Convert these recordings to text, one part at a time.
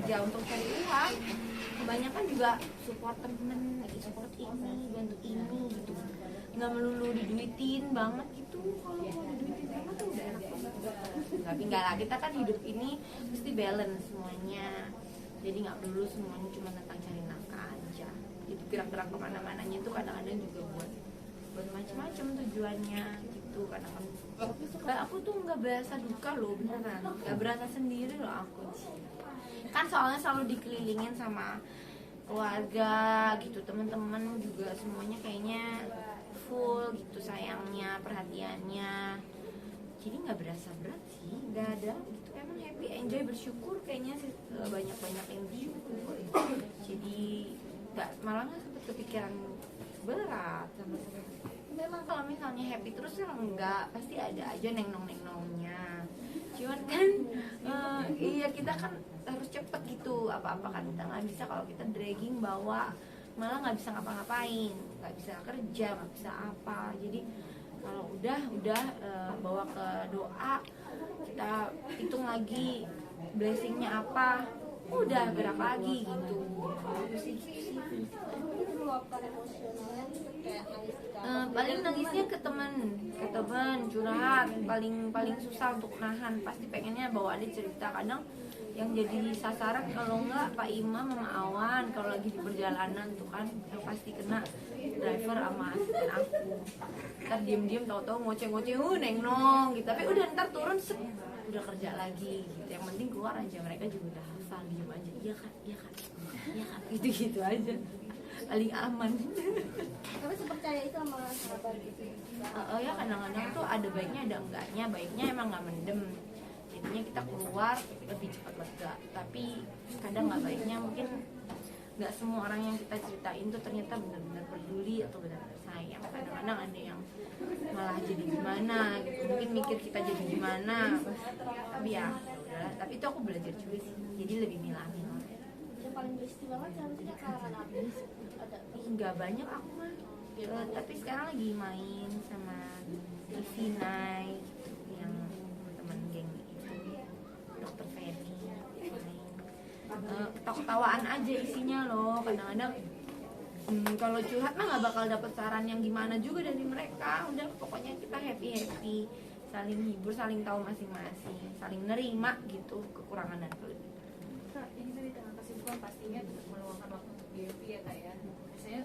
kerja untuk cari uang, kebanyakan juga support temen, lagi support ini, bantu ini gitu, nggak melulu diduitin banget gitu. Kalau mau diduitin banget tuh udah enak banget, tapi nggak lah, kita kan hidup ini mesti balance semuanya, jadi nggak melulu semuanya cuma tentang cari nafkah aja. Jadi gerak-gerak kemana-mananya itu kadang-kadang juga buat macam-macam tujuannya gitu. Kadang-kadang aku tuh nggak berasa duka loh, beneran nggak berasa sendiri loh aku kan, soalnya selalu dikelilingin sama keluarga gitu, teman-teman juga semuanya kayaknya full gitu sayangnya, perhatiannya, jadi nggak berasa berat sih, nggak ada gitu, emang happy, enjoy, bersyukur kayaknya sih, banyak-banyak yang bersyukur, jadi nggak, malah nggak sempet kepikiran berat sama sekali. Memang kalau misalnya happy terus ya enggak, pasti ada aja neng-nongnya, cuman kan iya kita kan harus cepet gitu, apa-apa kan kita nggak bisa kalau kita dragging bawa, malah nggak bisa ngapa-ngapain, nggak bisa kerja, nggak bisa apa. Jadi kalau udah bawa ke doa, kita hitung lagi blessingnya apa, udah gerak lagi gitu. Paling nangisnya ke teman curhat, paling susah untuk nahan, pasti pengennya bawa dia cerita. Kadang yang jadi sasaran kalau enggak Pak Imam sama Awan kalau lagi di perjalanan tuh kan, yang pasti kena driver sama asisten aku. Ntar diem-diem tahu-tahu ngoceh-ngoceh neng-nong gitu, tapi udah ntar turun udah kerja lagi gitu. Yang penting keluar aja, mereka juga udah hafal, diem aja, iya kan gitu aja, paling aman. Tapi sepercaya itu sama sahabat gitu. Ya kadang-kadang tuh ada baiknya ada enggaknya. Baiknya emang nggak mendem, jadinya kita keluar lebih cepat lega. Tapi kadang nggak baiknya, mungkin nggak semua orang yang kita ceritain tuh ternyata benar-benar peduli atau benar-benar sayang. Kadang-kadang ada yang malah jadi gimana gitu, mungkin mikir kita jadi gimana, tapi ya udahlah. Tapi itu aku belajar juga sih, jadi lebih milah-milah. Yang paling besti banget seharusnya karangan habis ada. Nggak banyak aku mah, tapi sekarang lagi main sama Ivinay gitu, yang teman geng itu, Dokter Feni, ketawa-ketawaan aja isinya loh. Kadang-kadang kalau curhat mah nggak bakal dapet saran yang gimana juga dari mereka. Udah pokoknya kita happy, saling hibur, saling tahu masing-masing, saling nerima gitu kekurangan dan kelebihan. Kak, ini tadi dengan kesibukan pastinya meluangkan waktu untuk DMP ya Kak ya. Biasanya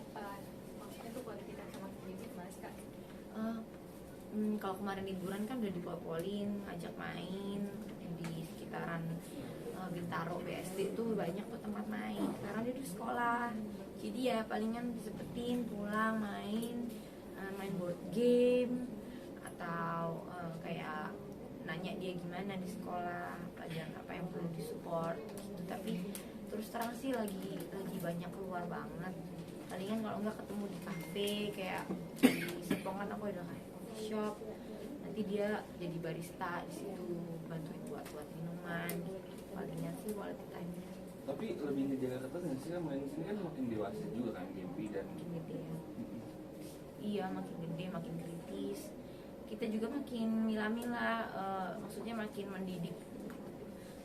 maksudnya tuh kualitas sama sedikit mas Kak. Kalau kemarin liburan kan udah dipopolin, ajak main di sekitaran Bintaro BSD tuh banyak tuh tempat main. Sekarang dia di sekolah, jadi ya palingan disempetin pulang main board game atau kayak nanya dia gimana di sekolah, pelajaran apa yang perlu disupport gitu. Tapi terus terang sih lagi banyak keluar banget. Palingan kalau nggak ketemu di kafe, kayak di Serpong kan aku ada kayak coffee shop, nanti dia jadi barista di situ, bantuin buat minuman gitu. Palingan sih quality time. Tapi lebih ngejaga ketat nggak sih, main sini kan makin dewasa juga kan Gempi dan Makin gede ya. Iya, makin gede, makin kritis. Kita juga makin milah-milah, maksudnya makin mendidik,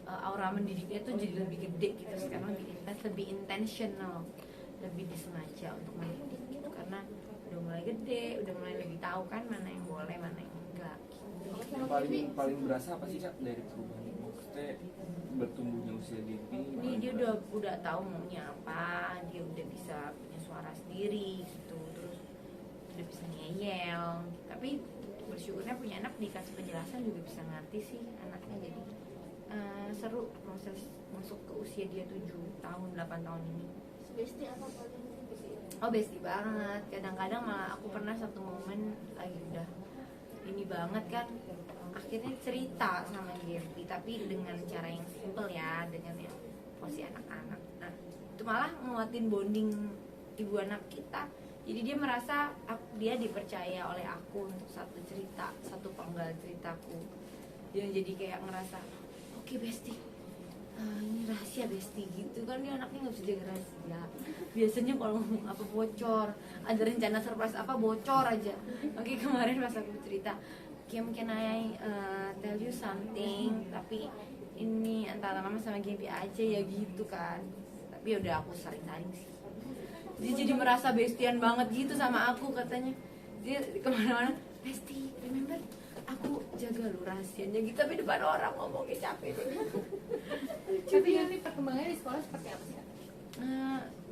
aura mendidiknya tuh jadi lebih gede gitu. Sekarang lebih intentional, lebih disengaja untuk mendidik gitu, karena udah mulai gede, udah mulai lebih tahu kan mana yang boleh, mana yang enggak gitu. yang paling berasa apa sih Kak dari perubahan ini? Maksudnya bertumbuhnya usia Gempi? Dia udah tahu maunya apa, dia udah bisa punya suara sendiri gitu, terus udah bisa ngeyel. Tapi bersyukurnya punya anak, dikasih penjelasan juga bisa ngerti sih anaknya. Jadi seru proses masuk ke usia dia 7 tahun, 8 tahun ini. Besti apa paling? Oh bestie banget, kadang-kadang malah aku pernah satu momen lagi udah ini banget kan, akhirnya cerita sama Gempi, tapi dengan cara yang simple ya, dengan yang posisi anak-anak. Nah itu malah nguatin bonding ibu anak kita. Jadi dia merasa dia dipercaya oleh aku untuk satu cerita, satu penggal ceritaku. Dia jadi kayak ngerasa, oke bestie, ini rahasia bestie gitu kan, dia anaknya nggak bisa jaga rahasia. Biasanya kalau ngomong apa bocor, ada rencana surprise apa bocor aja. Oke, kemarin pas aku cerita, Kim, can I tell you something, tapi ini antara Mama sama Gempi aja ya gitu kan. Tapi udah aku saling-saling sih. Dia jadi merasa bestian banget gitu sama aku katanya. Dia kemana-mana, Besti, remember aku jaga lu rahasianya gitu, tapi depan orang ngomongnya capek deh. Tapi ini perkembangannya di sekolah seperti apa sih Kak?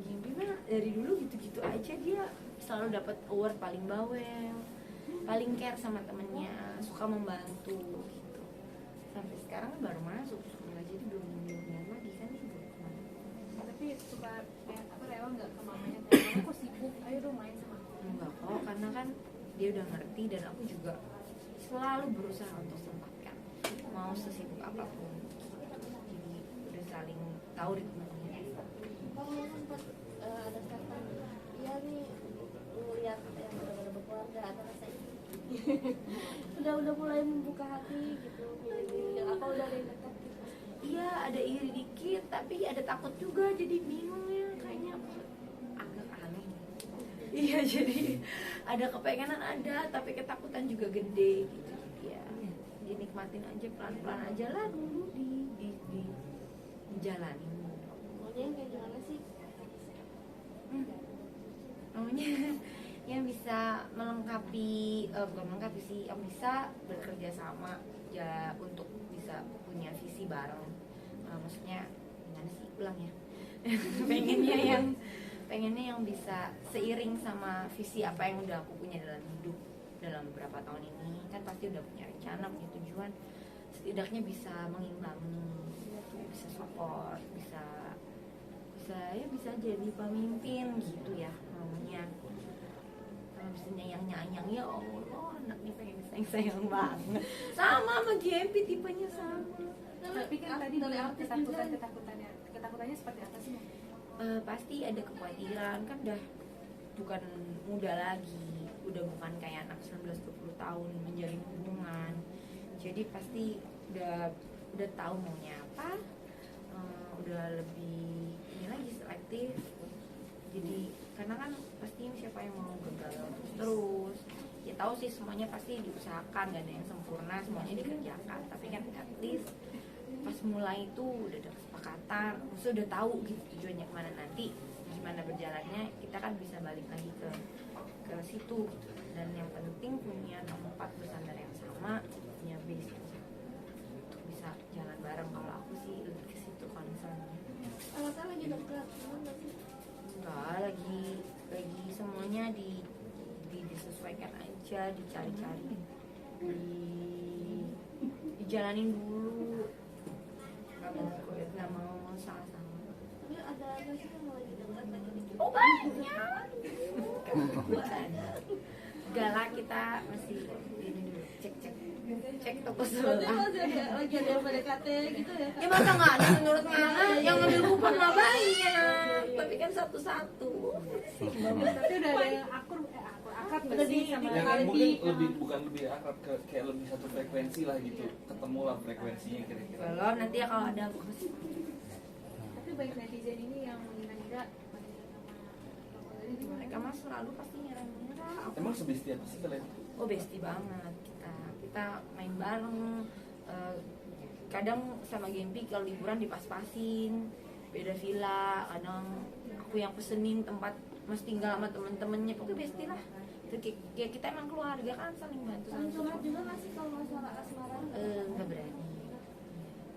Gempi mah dari dulu gitu-gitu aja, dia selalu dapat award paling bawel, paling care sama temennya, suka membantu gitu. Sampai sekarang kan baru masuk sekolah, jadi belum lihat lagi kan sibuk kemana. Tapi suka rewel nggak ke mamanya kayak aku sibuk, ayo dong main sama aku. Enggak kok, karena kan dia udah ngerti dan aku juga selalu berusaha untuk sempatkan mau sesibuk apapun gitu. Jadi udah saling tahu ritmenya. Kamu sempat ada kata, iya nih lihat yang udah berkeluarga ada rasa ini. udah mulai membuka hati gitu, apa udah ada yang dekat gitu. Iya, ada iri dikit tapi ada takut juga, jadi bingung ya, kayaknya agak aneh. Iya, jadi ada kepengenan ada tapi ketakutan juga gede gitu. Ya, dinikmatin aja pelan-pelan aja lah dulu dijalanin. Maunya yang kayak gimana sih? Maunya yang bisa melengkapi, bukan melengkapi sih, yang bisa bekerja sama ya untuk bisa punya visi bareng. Maksudnya gimana sih, ulang ya. pengennya yang bisa seiring sama visi apa yang udah aku punya dalam hidup dalam beberapa tahun ini. Kan pasti udah punya rencana, punya tujuan, setidaknya bisa mengimbangi, bisa support, bisa jadi pemimpin gitu ya maunya. Bisa nyayang ya Allah, anak nih pengen sayang banget sama Gempi, tipenya sama. Tapi kan tadi bilang ketakutannya seperti apa sih? Pasti ada kekhawatiran, kan udah bukan muda lagi, udah bukan kayak anak 19-20 tahun menjalin hubungan, jadi pasti udah tahu maunya apa, udah lebih ini lagi selektif. Jadi karena kan pasti siapa yang mau gagal terus ya, tahu sih semuanya pasti diusahakan, gak ada yang sempurna, semuanya dikerjakan, tapi kan at least pas mulai itu udah ada kesepakatan, maksudnya udah tahu gitu tujuannya kemana, nanti gimana berjalannya kita kan bisa balik lagi ke situ gitu. Dan yang penting punya tempat bersandar yang sama, punya base yang sama untuk bisa jalan bareng. Kalau aku sih lebih ke situ concernnya. Anaknya lagi dekat, gimana sih? Enggak, lagi semuanya disesuaikan aja, dicari-cari, dijalanin dulu, nggak mau salah-salah. Tapi ada nggak sih yang lagi dekat lagi dikit? Oh banyak. Enggak lah, kita masih ini dulu, cek toko Berarti sebelah. masih lagi ada yang PDKT gitu ya? Ya masa nggak ada, menurut Ngana yang ngambil kupon mah banyak, tapi kan satu-satu. Tapi udah ada yang akrab nggak sih sama yang mungkin bukan lebih akrab, kayak lebih satu frekuensi lah gitu, ketemu lah frekuensinya kira-kira. Kalau nanti ya kalau ada aku kasih. Tapi baik netizen ini yang mengira-ngira Mereka mah selalu pasti nyerang-nyerang. Emang sebesti apa sih kalian? Oh besti banget kita main bareng. Kadang sama Gempi kalau liburan dipas-pasin, beda villa. Kadang aku yang pesenin tempat Mas tinggal sama temen-temennya, pokoknya besti lah. Ya kita emang keluarga kan, saling bantu. Saling curhat juga nggak sih kalau masalah asmara? Nggak berani.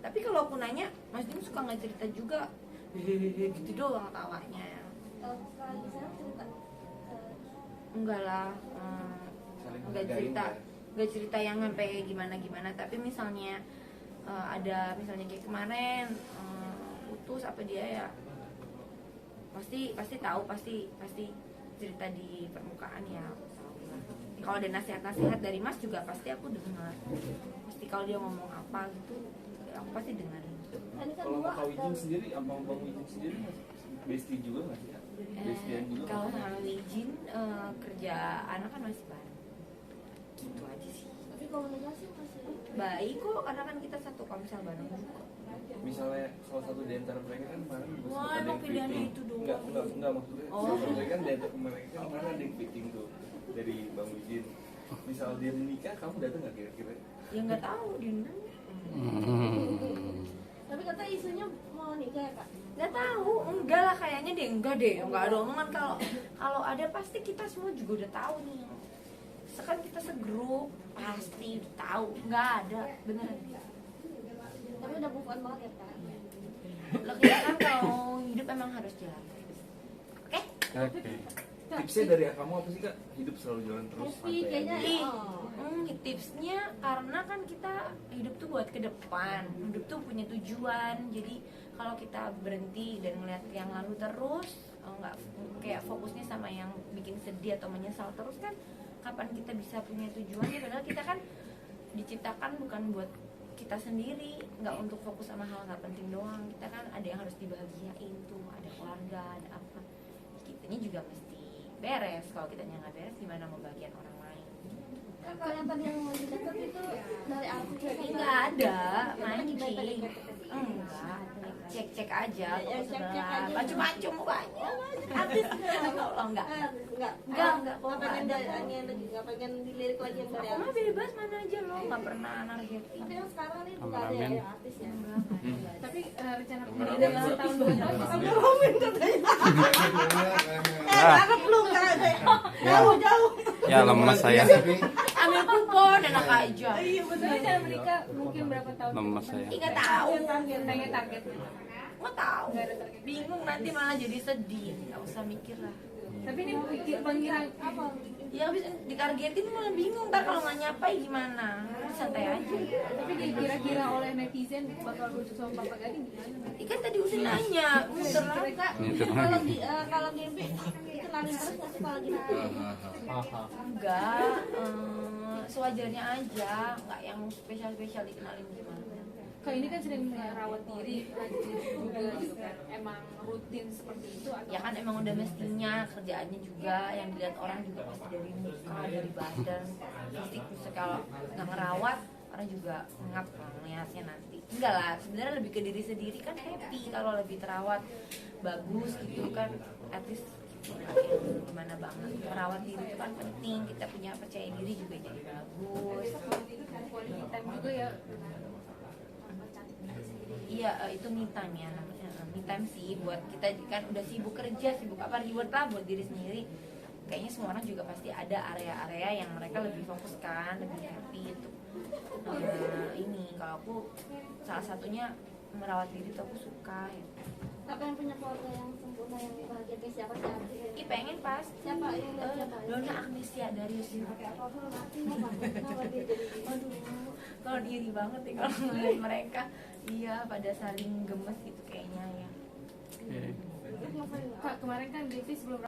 Tapi kalau aku nanya, Mas Dim suka nggak cerita juga? Hehehe gitu doang tawanya. Kalau di sana cerita Enggak lah, Saling nggak menghargai cerita, ya? nggak cerita yang sampai gimana. Tapi misalnya ada misalnya kayak kemarin putus apa dia ya, pasti tahu, pasti cerita di permukaan ya. Kalau ada nasihat dari Mas juga pasti aku dengar. Pasti kalau dia ngomong apa gitu, aku pasti dengerin. tadi kan Kalau dua Kak Wijin sendiri, Bang Wijin sendiri besti juga nggak sih? Bestian juga Kalau nggak sih? sama Wijin kerja anak kan masih bareng. Gitu aja sih. tapi komunikasi masih Baik kok, karena kan kita satu komsel bareng juga. Misalnya salah satu di antara mereka kan kemarin juga Wah, sempat ada emang yang pilihannya fitting. itu doang. Enggak maksudnya. Oh. Salah satu mereka kan di antara mereka kan kemarin ada yang fitting tuh dari Bang Wijin. Misal dia menikah, kamu datang nggak kira-kira? Ya nggak tahu dia nanya. kata isunya mau nikah ya kak? Nggak tahu, enggak lah kayaknya deh, enggak ada omongan. Kalau ada pasti kita semua juga udah tahu nih. Sekarang kita segrup pasti udah tahu, nggak ada beneran. Tapi udah move on banget ya kak? Lo kira kan kalau hidup emang harus jalan. Oke? Oke. Tipsnya dari kamu apa sih kak? Hidup selalu jalan terus. Tapi kayaknya Ih, tipsnya karena kan kita hidup tuh buat ke depan, hidup tuh punya tujuan. Jadi kalau kita berhenti dan melihat yang lalu terus, nggak kayak fokusnya sama yang bikin sedih atau menyesal terus kan, kapan kita bisa punya tujuan? Ya padahal kita kan diciptakan bukan buat kita sendiri, nggak untuk fokus sama hal nggak penting doang. Kita kan ada yang harus dibahagiain tuh, ada keluarga, ada apa. Kitanya juga mesti beres. Kalau kitanya nggak beres, gimana mau bagian orang lain? kalau yang tadi yang mau deket itu dari artis ya? Nggak ada, mancing. Enggak, cek aja Ya, toko cek-cek sebelah. aja. Macem-macem banyak. Artis kalau enggak. Enggak, Enggak, kok nggak pengen nggak ada. nggak pengen dilirik lagi yang dari Aku mah artis. bebas mana aja loh, nggak pernah nargetin. Tapi yang sekarang nih nggak ada ya yang artis ya? Tapi rencana Kameramen dalam buat setahun 2 tahun pasti Banget lu nggak ada ya? Jauh-jauh. Ya lemes saya. Ambil kupon enak aja. Tapi rencana menikah mungkin berapa tahun? Lemes saya. Nggak tahu. Pengen targetnya. Nggak tahu. Bingung nanti malah jadi sedih. Nggak usah mikir lah. Tapi ini panggilan apa? Ya habis ditargetin malah bingung. Ntar kalau nggak nyapai gimana? Santai aja. Tapi kira-kira oleh netizen bakal lucu sama Papa Gading gimana? Ikan tadi udah nanya, muter lah. Kak, kalau Gempi dikenalin terus nggak sih kalau gitu? Enggak, sewajarnya aja, nggak yang spesial dikenalin gimana. Kalau ini kan sering merawat diri, rajin juga gitu kan. Emang rutin seperti itu atau Ya kan emang udah mestinya kerjaannya juga yang dilihat orang juga pasti dari muka, dari badan, fisik. Terus kalau nggak ngerawat orang juga ngap lah ngeliatnya nanti. Enggak lah, sebenarnya lebih ke diri sendiri kan happy kalau lebih terawat bagus gitu kan, at least nggak yang gimana banget. Merawat diri itu kan penting, kita punya percaya diri juga jadi bagus. quality time juga ya. Iya, itu me time ya namanya. Me time sih buat kita kan udah sibuk kerja, sibuk apa reward lah buat diri sendiri. Kayaknya semua orang juga pasti ada area-area yang mereka lebih fokus kan, lebih happy itu. Ini kalau aku salah satunya merawat diri tuh aku suka ya. Kakak yang punya keluarga yang sempurna yang bahagia kayak siapa sih artis? Ih pengen pas Siapa yang lihat siapa? Donna Agnesia Darius. Apa film artis mau banget kenapa dia jadi Aduh, kalau iri banget ya kalau ngeliat mereka. Iya, pada saling gemes gitu kayaknya ya. Oke. Kak, kemarin kan Devi sebelum